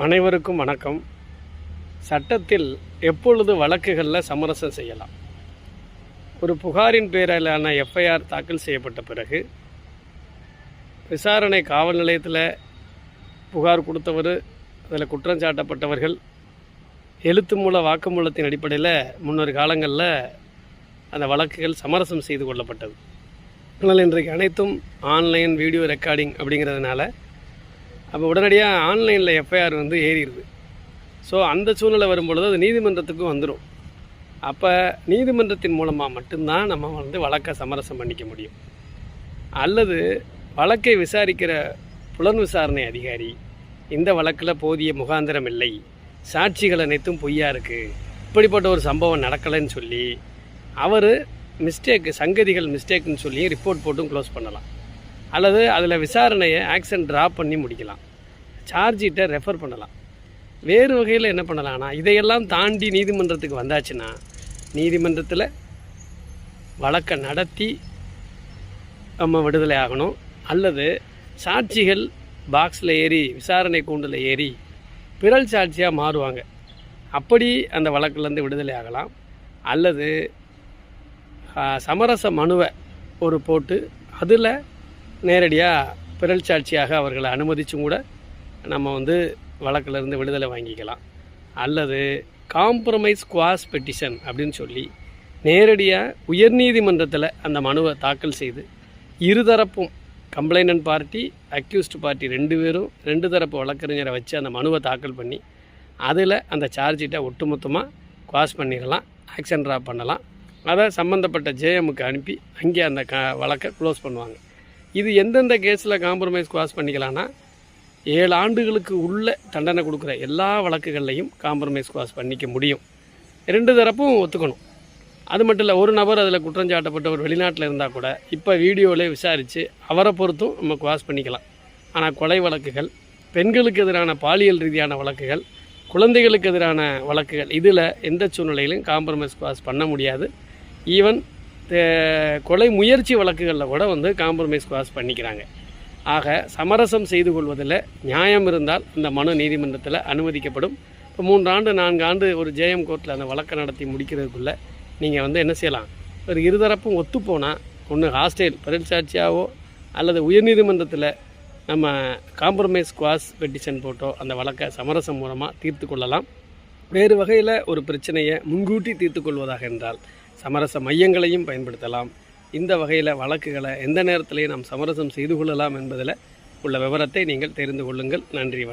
அனைவருக்கும் வணக்கம். சட்டத்தில் எப்பொழுது வழக்குகளில் சமரசம் செய்யலாம்? ஒரு புகாரின் பேரிலான எஃப்ஐஆர் தாக்கல் செய்யப்பட்ட பிறகு விசாரணை காவல் நிலையத்தில் புகார் கொடுத்தவர், அதில் குற்றம் சாட்டப்பட்டவர்கள் எழுத்து மூல வாக்குமூலத்தின் அடிப்படையில் முன்னொரு காலங்களில் அந்த வழக்குகள் சமரசம் செய்து கொள்ளப்பட்டது. ஆனால் இன்றைக்கு அனைத்தும் ஆன்லைன் வீடியோ ரெக்கார்டிங் அப்படிங்கிறதுனால அப்போ உடனடியாக ஆன்லைனில் எஃப்ஐஆர் ஏறிடுது. ஸோ அந்த சூழ்நிலை வரும்பொழுது அது நீதிமன்றத்துக்கும் வந்துடும். அப்போ நீதிமன்றத்தின் மூலமாக மட்டும்தான் நம்ம வழக்கை சமரசம் பண்ணிக்க முடியும். அல்லது வழக்கை விசாரிக்கிற புலன் விசாரணை அதிகாரி இந்த வழக்கில் போதிய முகாந்திரம் இல்லை, சாட்சிகள் அனைத்தும் பொய்யா இருக்குது, இப்படிப்பட்ட ஒரு சம்பவம் நடக்கலைன்னு சொல்லி அவர் சங்கதிகள் மிஸ்டேக்குன்னு சொல்லி ரிப்போர்ட் போட்டும் க்ளோஸ் பண்ணலாம். அல்லது அதில் விசாரணையை ஆக்ஷன் ட்ராப் பண்ணி முடிக்கலாம், சார்ஜ் ஷீட்டை ரெஃபர் பண்ணலாம். வேறு வகையில் என்ன பண்ணலாம்னா, இதையெல்லாம் தாண்டி நீதிமன்றத்துக்கு வந்தாச்சுன்னா நீதிமன்றத்தில் வழக்கை நடத்தி நம்ம விடுதலை ஆகணும். அல்லது சாட்சிகள் பாக்ஸில் ஏறி விசாரணை கூண்டில் ஏறி பிறல் சாட்சியாக மாறுவாங்க, அப்படி அந்த வழக்கிலேருந்து விடுதலை ஆகலாம். அல்லது சமரச மனுவை ஒரு போட்டு அதில் நேரடியாக பிறல் சாட்சியாக அவர்களை அனுமதிச்சும் கூட நம்ம வழக்கிலிருந்து விடுதலை வாங்கிக்கலாம். அல்லது காம்ப்ரமைஸ் குவாஸ் பெட்டிஷன் அப்படின்னு சொல்லி நேரடியாக உயர்நீதிமன்றத்தில் அந்த மனுவை தாக்கல் செய்து இருதரப்பும் கம்ப்ளைனன்ட் பார்ட்டி அக்யூஸ்டு பார்ட்டி ரெண்டு தரப்பு வழக்கறிஞரை வச்சு அந்த மனுவை தாக்கல் பண்ணி அதில் அந்த சார்ஜ் ஷீட்டை ஒட்டுமொத்தமாக குவாஸ் பண்ணிடலாம், ஆக்ஷன் ட்ராப் பண்ணலாம். அதை சம்மந்தப்பட்ட ஜேஎம்முக்கு அனுப்பி அங்கே அந்த வழக்கை க்ளோஸ் பண்ணுவாங்க. இது எந்தெந்த கேஸில் காம்ப்ரமைஸ் குவாஸ் பண்ணிக்கலான்னா, 7 ஆண்டுகளுக்கு உள்ள தண்டனை கொடுக்குற எல்லா வழக்குகள்லையும் காம்ப்ரமைஸ் குவாஸ் பண்ணிக்க முடியும். 2 தரப்பும் ஒத்துக்கணும். அது மட்டும் இல்லை, ஒரு நபர் அதில் குற்றஞ்சாட்டப்பட்டவர் வெளிநாட்டில் இருந்தால் கூட இப்போ வீடியோவில் விசாரித்து அவரை பொறுத்தும் நம்ம குவாஸ் பண்ணிக்கலாம். ஆனால் கொலை வழக்குகள், பெண்களுக்கு எதிரான பாலியல் ரீதியான வழக்குகள், குழந்தைகளுக்கு எதிரான வழக்குகள், இதில் எந்த சூழ்நிலையிலும் காம்ப்ரமைஸ் குவாஸ் பண்ண முடியாது. ஈவன் கொலை முயற்சி வழக்குகளில் கூட காம்ப்ரமைஸ் குவாஸ் பண்ணிக்கிறாங்க. ஆக சமரசம் செய்து கொள்வதில் நியாயம் இருந்தால் அந்த மனு நீதிமன்றத்தில் அனுமதிக்கப்படும். இப்போ 3 ஆண்டு 4 ஆண்டு ஒரு ஜேஎம் கோர்ட்டில் அந்த வழக்கை நடத்தி முடிக்கிறதுக்குள்ளே நீங்கள் என்ன செய்யலாம், ஒரு இருதரப்பும் ஒத்துப்போனால் ஒன்று ஹாஸ்டைல் பிறல் சாட்சியாவோ அல்லது உயர்நீதிமன்றத்தில் நம்ம காம்ப்ரமைஸ் குவாஸ் பெட்டிஷன் போட்டோ அந்த வழக்கை சமரசம் மூலமாக தீர்த்து கொள்ளலாம். வேறு வகையில் ஒரு பிரச்சனையை முன்கூட்டி தீர்த்து கொள்வதாக என்றால் சமரச மையங்களையும் பயன்படுத்தலாம். இந்த வகையில் வழக்குகளை எந்த நேரத்திலையும் நாம் சமரசம் செய்து கொள்ளலாம் என்பதில் உள்ள விவரத்தை நீங்கள் தெரிந்து கொள்ளுங்கள். நன்றி.